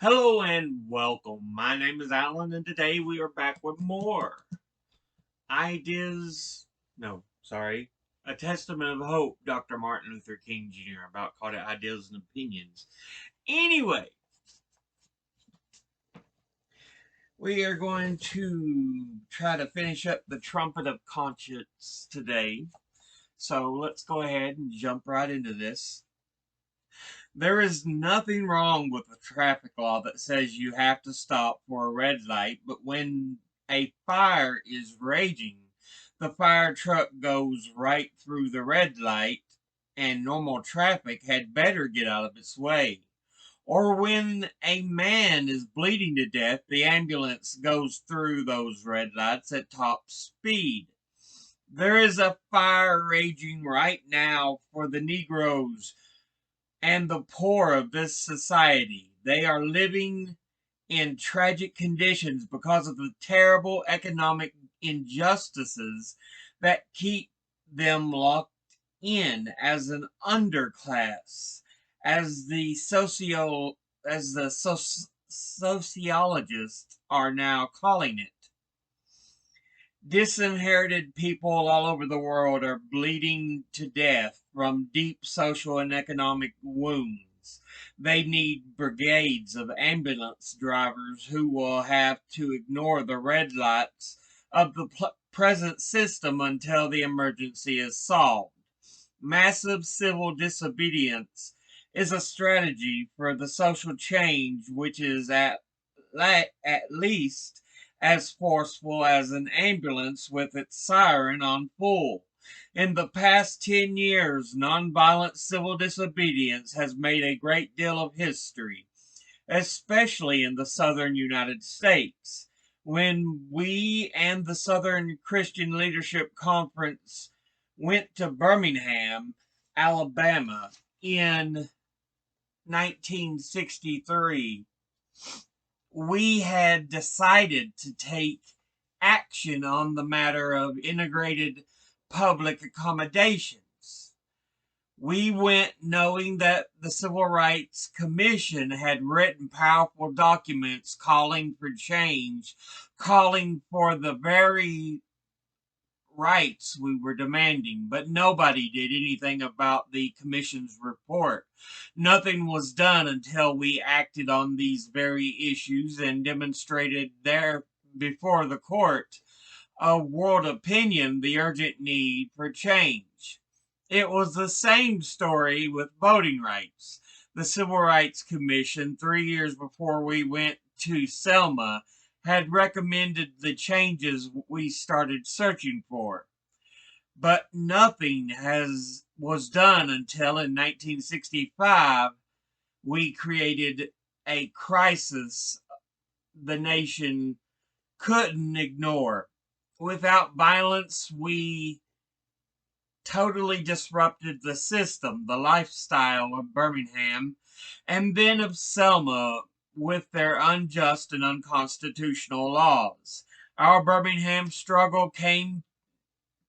Hello and welcome. My name is Alan, and today we are back with more ideas. No, sorry. A Testament of Hope, Dr. Martin Luther King Jr., about called it Ideas and Opinions. Anyway, we are going to try to finish up the Trumpet of Conscience today. So let's go ahead and jump right into this. There is nothing wrong with a traffic law that says you have to stop for a red light, but when a fire is raging, the fire truck goes right through the red light, and normal traffic had better get out of its way. Or when a man is bleeding to death, the ambulance goes through those red lights at top speed. There is a fire raging right now for the Negroes and the poor of this society. They are living in tragic conditions because of the terrible economic injustices that keep them locked in as an underclass, as the sociologists are now calling it. Disinherited people all over the world are bleeding to death from deep social and economic wounds. They need brigades of ambulance drivers who will have to ignore the red lights of the present system until the emergency is solved. Massive civil disobedience is a strategy for the social change which is at least as forceful as an ambulance with its siren on full. In the past 10 years, nonviolent civil disobedience has made a great deal of history, especially in the southern United States. When we and the Southern Christian Leadership Conference went to Birmingham, Alabama in 1963, we had decided to take action on the matter of integrated public accommodations. We went knowing that the Civil Rights Commission had written powerful documents calling for change, calling for the very rights we were demanding, but nobody did anything about the commission's report. Nothing was done until we acted on these very issues and demonstrated there before the court of world opinion the urgent need for change. It was the same story with voting rights. The Civil Rights Commission, 3 years before we went to Selma, had recommended the changes we started searching for. But nothing has was done until in 1965 we created a crisis the nation couldn't ignore. Without violence, we totally disrupted the system, the lifestyle of Birmingham, and then of Selma with their unjust and unconstitutional laws. Our Birmingham struggle came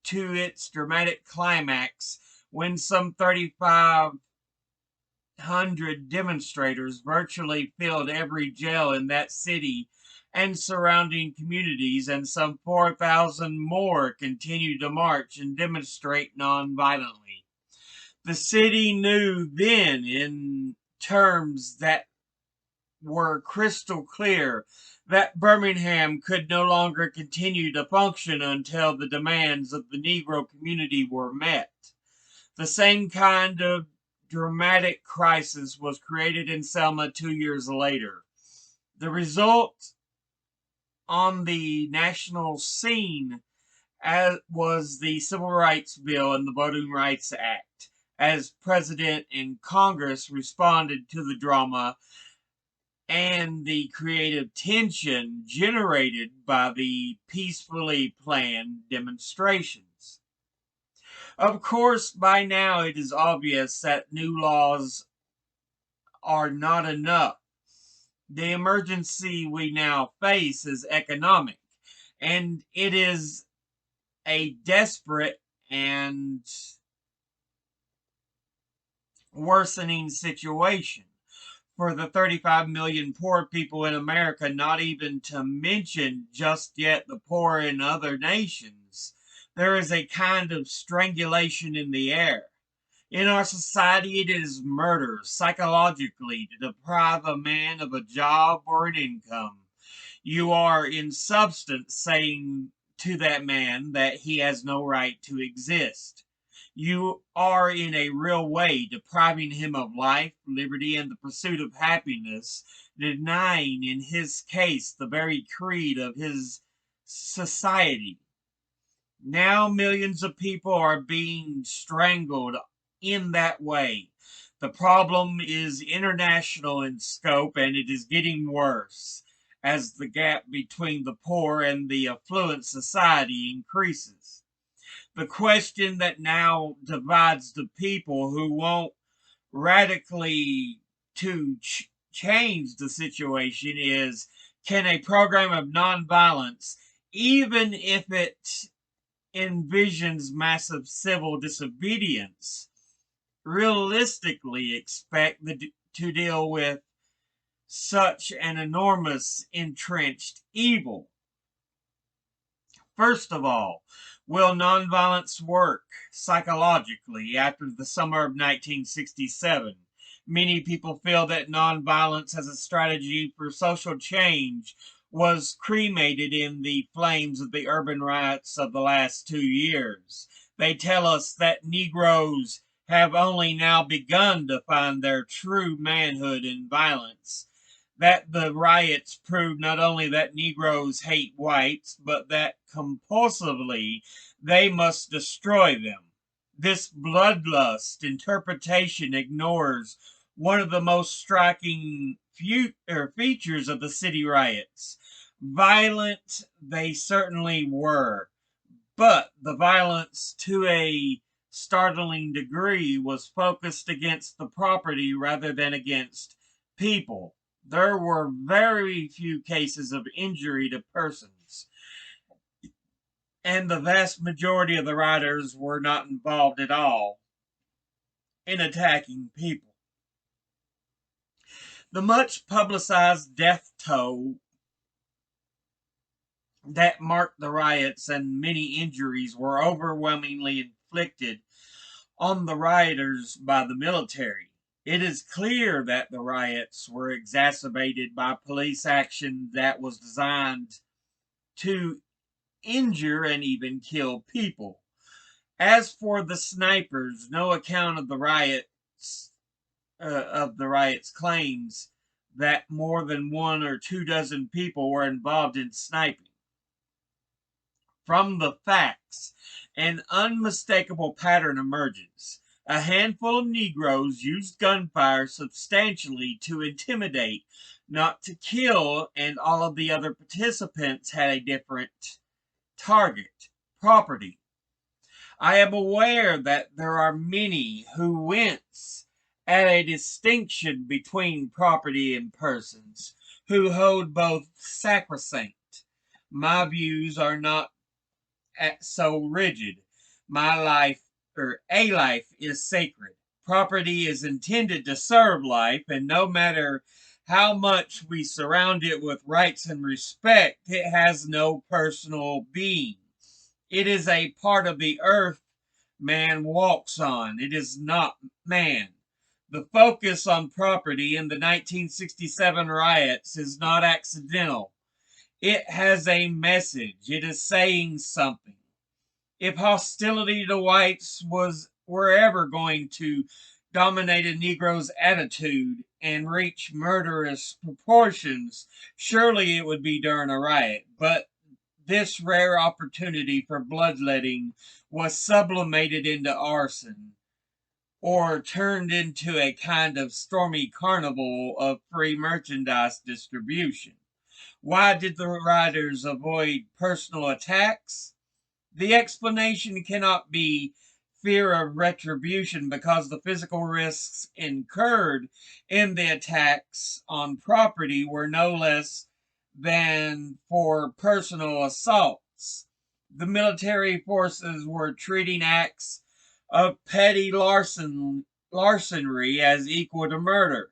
to its dramatic climax when some 3,500 demonstrators virtually filled every jail in that city and surrounding communities, and some 4,000 more continued to march and demonstrate nonviolently. The city knew then, in terms that were crystal clear, that Birmingham could no longer continue to function until the demands of the Negro community were met. The same kind of dramatic crisis was created in Selma 2 years later. The result on the national scene was the Civil Rights Bill and the Voting Rights Act, as President and Congress responded to the drama and the creative tension generated by the peacefully planned demonstrations. Of course, by now it is obvious that new laws are not enough. The emergency we now face is economic, and it is a desperate and worsening situation. for the 35 million poor people in America, not even to mention just yet the poor in other nations, there is a kind of strangulation in the air. In our society, it is murder psychologically to deprive a man of a job or an income. You are, in substance, saying to that man that he has no right to exist. You are, in a real way, depriving him of life, liberty, and the pursuit of happiness, denying, in his case, the very creed of his society. Now millions of people are being strangled in that way. The problem is international in scope, and it is getting worse as the gap between the poor and the affluent society increases. The question that now divides the people who want radically to change the situation is, can a program of nonviolence, even if it envisions massive civil disobedience, realistically expect to deal with such an enormous entrenched evil? First of all, will nonviolence work psychologically after the summer of 1967? Many people feel that nonviolence as a strategy for social change was cremated in the flames of the urban riots of the last 2 years. They tell us that Negroes have only now begun to find their true manhood in violence, that the riots proved not only that Negroes hate whites, but that compulsively they must destroy them. This bloodlust interpretation ignores one of the most striking features of the city riots. Violent they certainly were, but the violence, to a startling degree, was focused against the property rather than against people. There were very few cases of injury to persons, and the vast majority of the rioters were not involved at all in attacking people. The much publicized death toll that marked the riots and many injuries were overwhelmingly inflicted on the rioters by the military. It is clear that the riots were exacerbated by police action that was designed to injure and even kill people. As for the snipers, no account of the riots claims that more than 1 or 2 dozen people were involved in sniping. From the facts, an unmistakable pattern emerges. A handful of Negroes used gunfire substantially to intimidate, not to kill, and all of the other participants had a different target: property. I am aware that there are many who wince at a distinction between property and persons, who hold both sacrosanct. My views are not so rigid. My life, or a life, is sacred. Property is intended to serve life, and no matter how much we surround it with rights and respect, it has no personal being. It is a part of the earth man walks on. It is not man. The focus on property in the 1967 riots is not accidental. It has a message. It is saying something. If hostility to whites were ever going to dominate a Negro's attitude and reach murderous proportions, surely it would be during a riot. But this rare opportunity for bloodletting was sublimated into arson, or turned into a kind of stormy carnival of free merchandise distribution. Why did the rioters avoid personal attacks? The explanation cannot be fear of retribution, because the physical risks incurred in the attacks on property were no less than for personal assaults. The military forces were treating acts of petty larceny as equal to murder.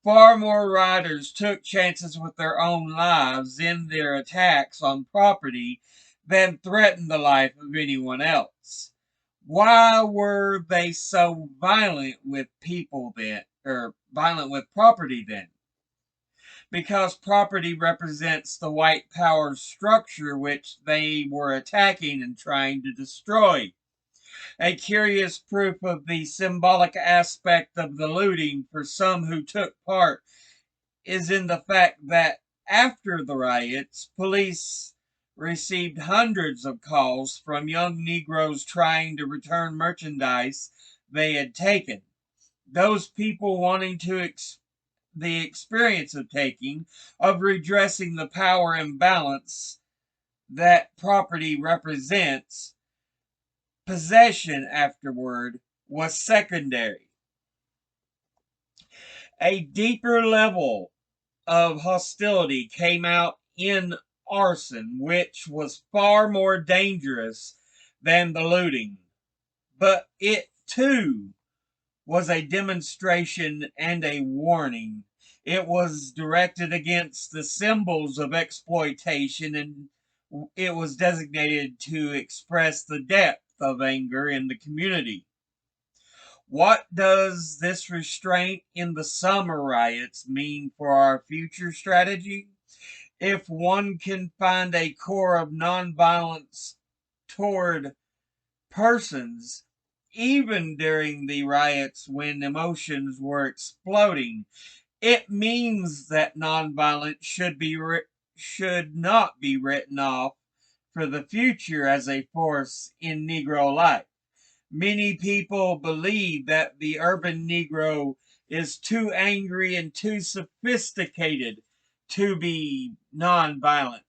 Far more rioters took chances with their own lives in their attacks on property than threatened the life of anyone else. Why were they so violent with people then, or violent with property then? Because property represents the white power structure which they were attacking and trying to destroy. A curious proof of the symbolic aspect of the looting for some who took part is in the fact that after the riots, police received hundreds of calls from young Negroes trying to return merchandise they had taken. Those people wanting the experience of taking, of redressing the power imbalance that property represents, possession afterward was secondary. A deeper level of hostility came out in arson, which was far more dangerous than the looting. But it, too, was a demonstration and a warning. It was directed against the symbols of exploitation, and it was designated to express the depth of anger in the community. What does this restraint in the summer riots mean for our future strategy? If one can find a core of nonviolence toward persons, even during the riots when emotions were exploding, it means that nonviolence should not be written off for the future as a force in Negro life. Many people believe that the urban Negro is too angry and too sophisticated to be nonviolent.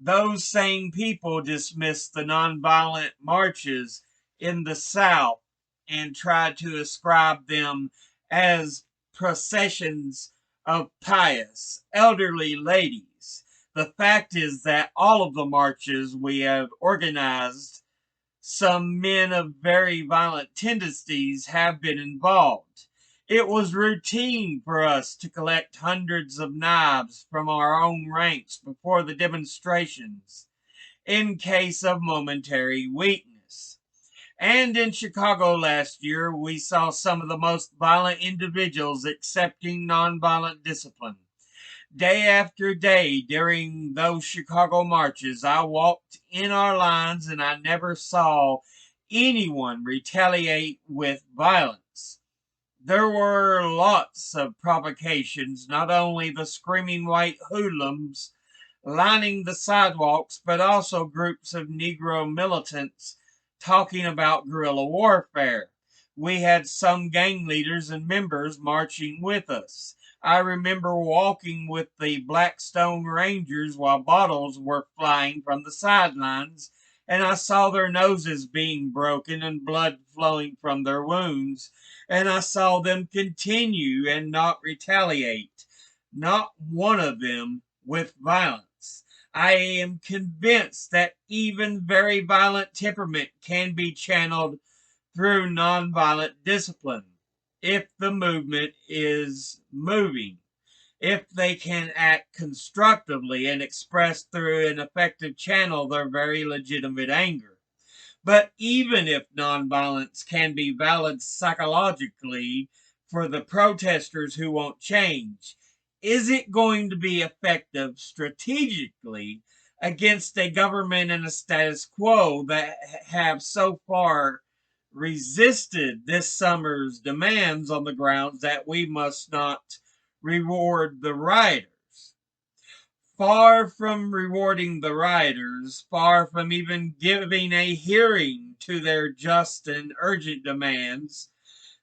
Those same people dismissed the nonviolent marches in the South and tried to ascribe them as processions of pious, elderly ladies. The fact is that all of the marches we have organized, some men of very violent tendencies have been involved. It was routine for us to collect hundreds of knives from our own ranks before the demonstrations in case of momentary weakness. And in Chicago last year, we saw some of the most violent individuals accepting nonviolent discipline. Day after day during those Chicago marches, I walked in our lines and I never saw anyone retaliate with violence. There were lots of provocations, not only the screaming white hoodlums lining the sidewalks, but also groups of Negro militants talking about guerrilla warfare. We had some gang leaders and members marching with us. I remember walking with the Blackstone Rangers while bottles were flying from the sidelines, and I saw their noses being broken and blood flowing from their wounds, and I saw them continue and not retaliate, not one of them with violence. I am convinced that even very violent temperament can be channeled through nonviolent discipline if the movement is moving, if they can act constructively and express through an effective channel their very legitimate anger. But even if nonviolence can be valid psychologically for the protesters who won't change, is it going to be effective strategically against a government and a status quo that have so far resisted this summer's demands on the grounds that we must not reward the rioters? Far from rewarding the rioters, far from even giving a hearing to their just and urgent demands,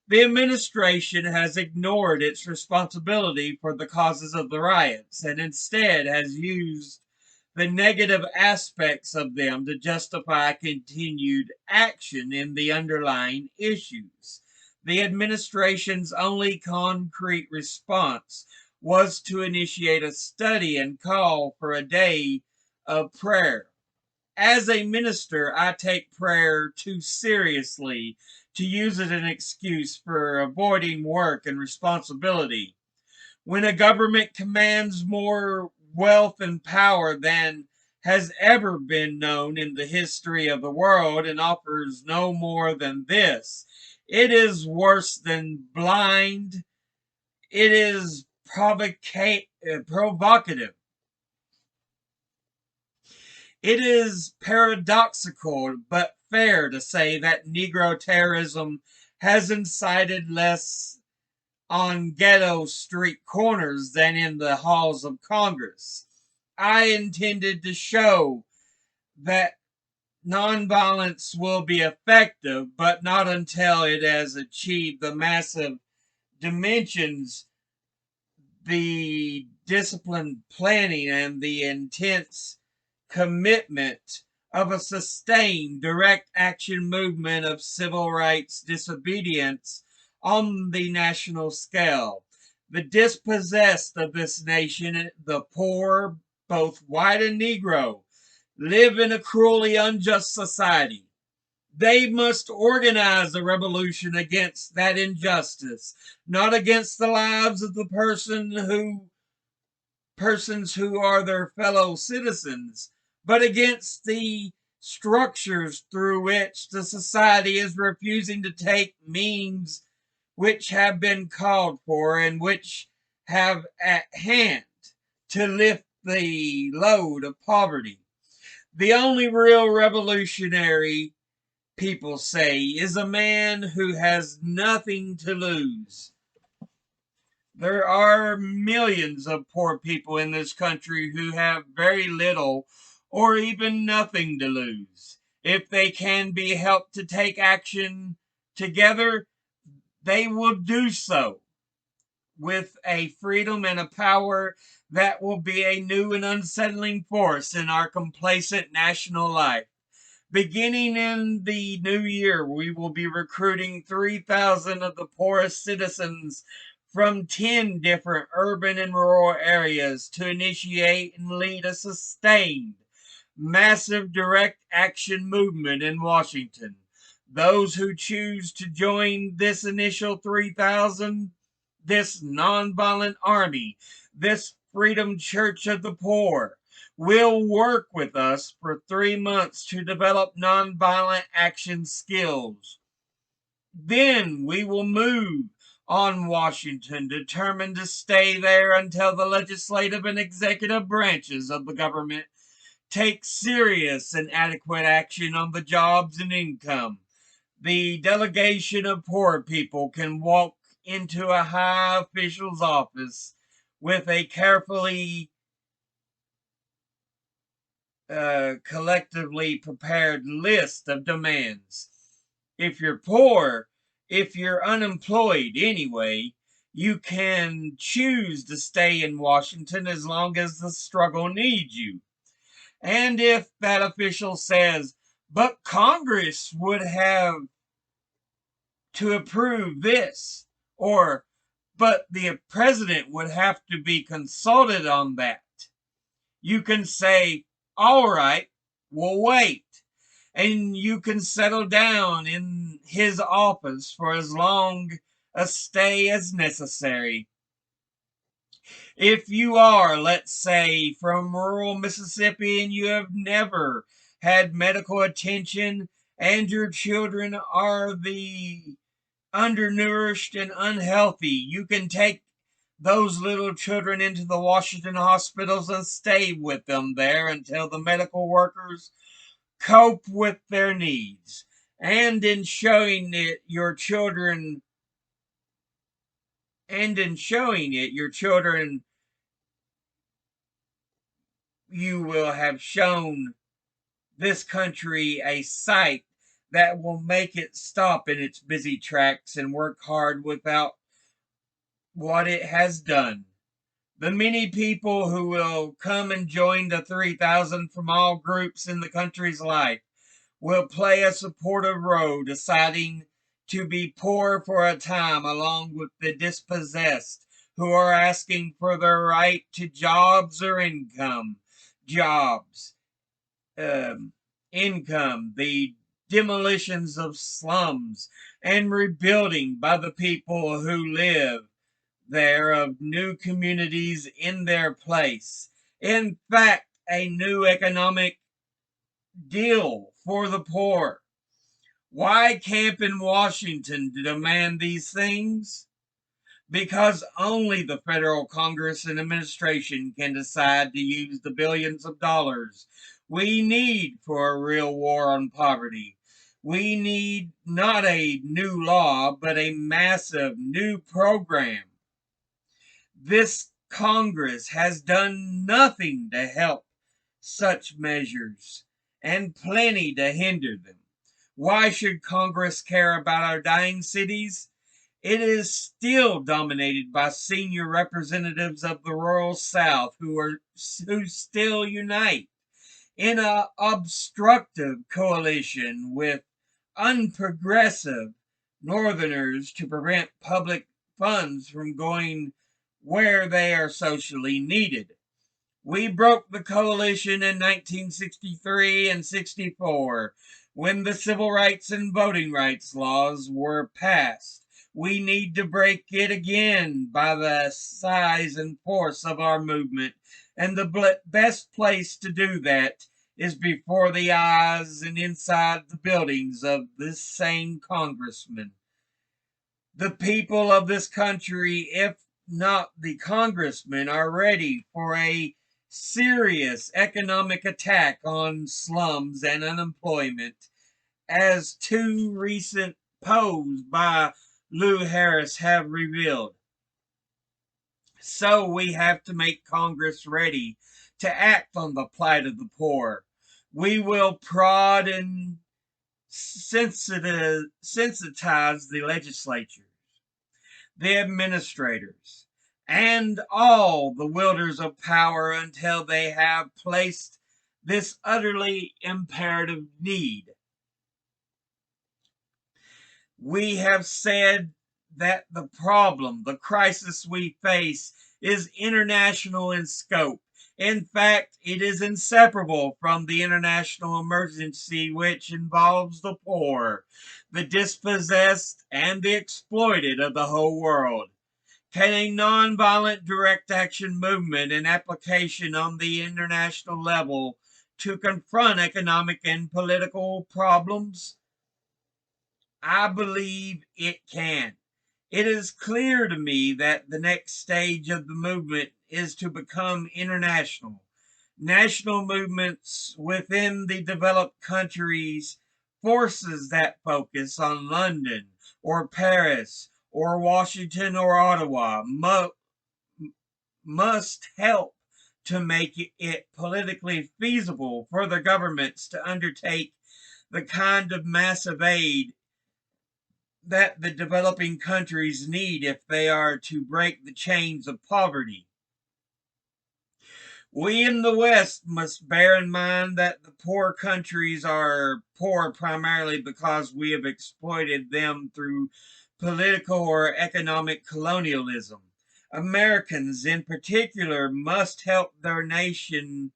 the administration has ignored its responsibility for the causes of the riots and instead has used the negative aspects of them to justify continued action in the underlying issues. The administration's only concrete response was to initiate a study and call for a day of prayer. As a minister, I take prayer too seriously to use it as an excuse for avoiding work and responsibility. When a government commands more wealth and power than has ever been known in the history of the world and offers no more than this, it is worse than blind. It is provocative. It is paradoxical but fair to say that Negro terrorism has incited less on ghetto street corners than in the halls of Congress. I intended to show that nonviolence will be effective, but not until it has achieved the massive dimensions, the disciplined planning, and the intense commitment of a sustained direct action movement of civil rights disobedience on the national scale. The dispossessed of this nation, the poor, both white and Negro, live in a cruelly unjust society. They must organize a revolution against that injustice, not against the lives of the persons who are their fellow citizens, but against the structures through which the society is refusing to take means which have been called for and which have at hand to lift the load of poverty. The only real revolutionary, people say, is a man who has nothing to lose. There are millions of poor people in this country who have very little or even nothing to lose. If they can be helped to take action together, they will do so with a freedom and a power that will be a new and unsettling force in our complacent national life. Beginning in the new year, we will be recruiting 3,000 of the poorest citizens from 10 different urban and rural areas to initiate and lead a sustained, massive direct action movement in Washington. Those who choose to join this initial 3,000, this nonviolent army, this Freedom Church of the Poor, will work with us for 3 months to develop nonviolent action skills. Then we will move on Washington, determined to stay there until the legislative and executive branches of the government take serious and adequate action on the jobs and income. The delegation of poor people can walk into a high official's office with a carefully collectively prepared list of demands. If you're poor, if you're unemployed anyway, you can choose to stay in Washington as long as the struggle needs you. And if that official says, but Congress would have to approve this, or but the president would have to be consulted on that, you can say, all right, we'll wait. And you can settle down in his office for as long a stay as necessary. If you are, let's say, from rural Mississippi and you have never had medical attention and your children are the undernourished and unhealthy, you can take those little children into the Washington hospitals and stay with them there until the medical workers cope with their needs. And in showing it, your children, you will have shown this country a sight that will make it stop in its busy tracks and work hard without what it has done. The many people who will come and join the 3,000 from all groups in the country's life will play a supportive role, deciding to be poor for a time along with the dispossessed who are asking for their right to jobs or income. Jobs, income, the demolitions of slums, and rebuilding by the people who live there of new communities in their place. In fact, a new economic deal for the poor. Why camp in Washington to demand these things? Because only the federal Congress and administration can decide to use the billions of dollars we need for a real war on poverty. We need not a new law, but a massive new program. This Congress has done nothing to help such measures and plenty to hinder them. Why should Congress care about our dying cities? It is still dominated by senior representatives of the rural South who still unite in an obstructive coalition with unprogressive Northerners to prevent public funds from going where they are socially needed. We broke the coalition in 1963 and 64 when the civil rights and voting rights laws were passed. We need to break it again by the size and force of our movement, and the best place to do that is before the eyes and inside the buildings of this same congressman. The people of this country, if not the congressmen, are ready for a serious economic attack on slums and unemployment, as two recent polls by Lou Harris have revealed. So we have to make Congress ready to act on the plight of the poor. We will prod and sensitize the legislatures, the administrators, and all the wielders of power until they have placed this utterly imperative need. We have said that the problem, the crisis we face, is international in scope. In fact, it is inseparable from the international emergency which involves the poor, the dispossessed, and the exploited of the whole world. Can a nonviolent direct action movement and application on the international level to confront economic and political problems? I believe it can. It is clear to me that the next stage of the movement is to become international. National movements within the developed countries forces that focus on London or Paris or Washington or Ottawa must help to make it politically feasible for the governments to undertake the kind of massive aid that the developing countries need if they are to break the chains of poverty. We in the West must bear in mind that the poor countries are poor primarily because we have exploited them through political or economic colonialism. Americans in particular must help their nation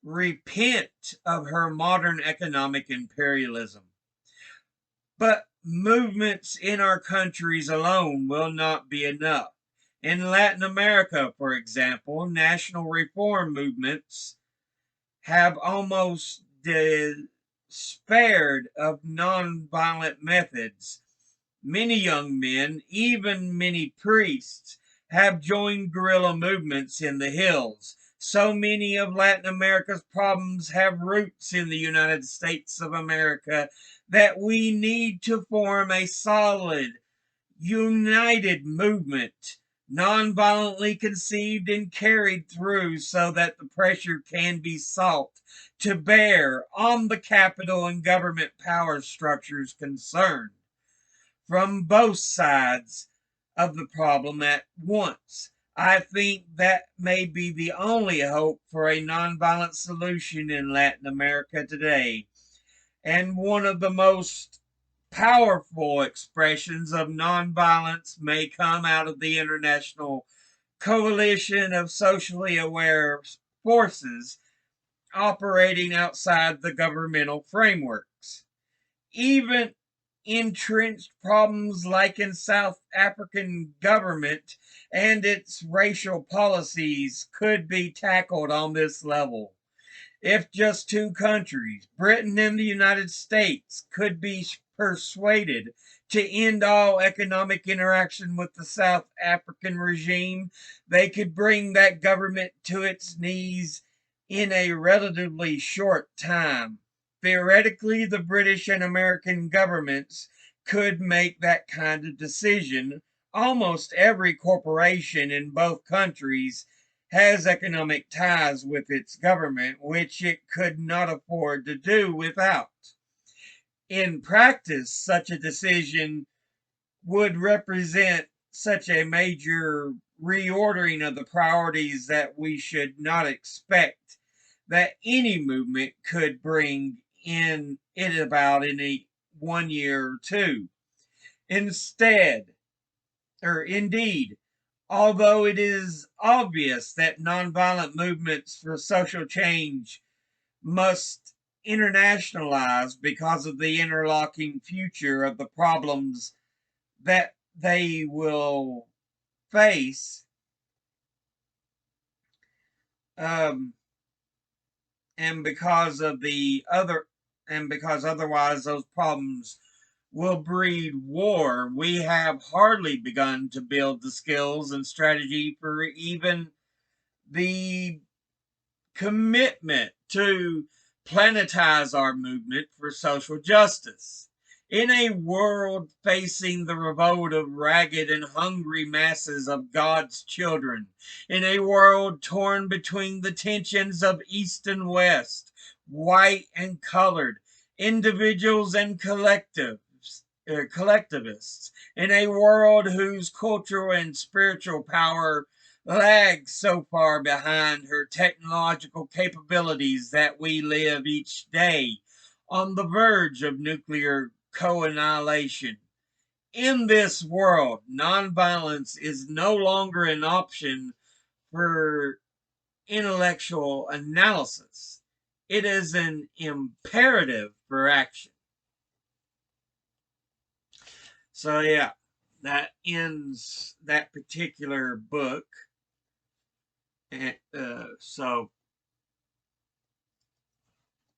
repent of her modern economic imperialism. But movements in our countries alone will not be enough. In Latin America, for example, national reform movements have almost despaired of nonviolent methods. Many young men, even many priests, have joined guerrilla movements in the hills. So many of Latin America's problems have roots in the United States of America that we need to form a solid, united movement, nonviolently conceived and carried through so that the pressure can be sought to bear on the capital and government power structures concerned from both sides of the problem at once. I think that may be the only hope for a nonviolent solution in Latin America today. And one of the most powerful expressions of nonviolence may come out of the international coalition of socially aware forces operating outside the governmental frameworks. Even entrenched problems like in South African government and its racial policies could be tackled on this level. If just two countries, Britain and the United States, could be persuaded to end all economic interaction with the South African regime, they could bring that government to its knees in a relatively short time. Theoretically, the British and American governments could make that kind of decision. Almost every corporation in both countries has economic ties with its government, which it could not afford to do without. In practice, such a decision would represent such a major reordering of the priorities that we should not expect that any movement could bring in it about in a 1 year or two. Instead, or indeed, although it is obvious that nonviolent movements for social change must internationalize because of the interlocking future of the problems that they will face, um, and because of the other, and because otherwise those problems will breed war, we have hardly begun to build the skills and strategy for even the commitment to planetize our movement for social justice. In a world facing the revolt of ragged and hungry masses of God's children, in a world torn between the tensions of East and West, white and colored, individuals and collectivists, in a world whose cultural and spiritual power lags so far behind her technological capabilities that we live each day on the verge of nuclear co-annihilation. In this world, nonviolence is no longer an option for intellectual analysis. It is an imperative for action. So yeah, that ends that particular book. And so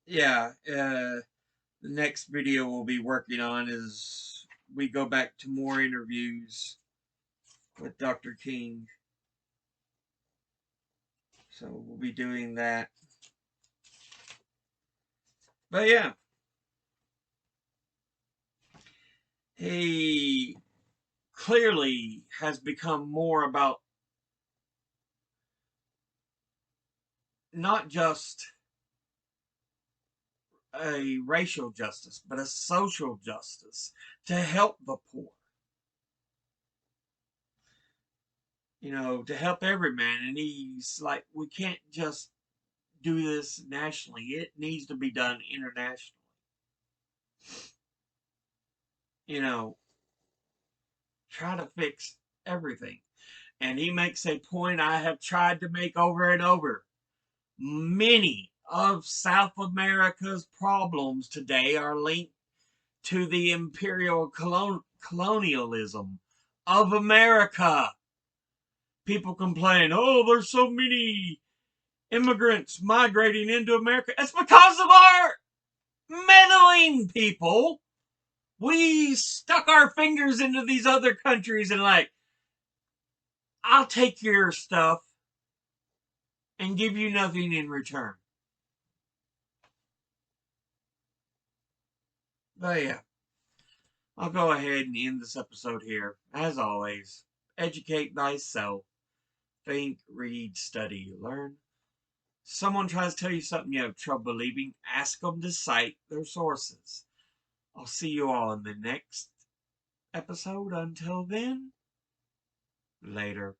yeah, the next video we'll be working on is we go back to more interviews with Dr. King. So we'll be doing that. But yeah, he clearly has become more about not just a racial justice, but a social justice to help the poor. You know, to help every man. And he's like, we can't just do this nationally. It needs to be done internationally. You know, try to fix everything. And he makes a point I have tried to make over and over. Many of South America's problems today are linked to the imperial colonialism of America. People complain, oh, there's so many immigrants migrating into America. It's because of our meddling, people. We stuck our fingers into these other countries and like, I'll take your stuff and give you nothing in return. But yeah, I'll go ahead and end this episode here. As always, educate thyself. Think, read, study, learn. Someone tries to tell you something you have trouble believing, ask them to cite their sources. I'll see you all in the next episode. Until then, later.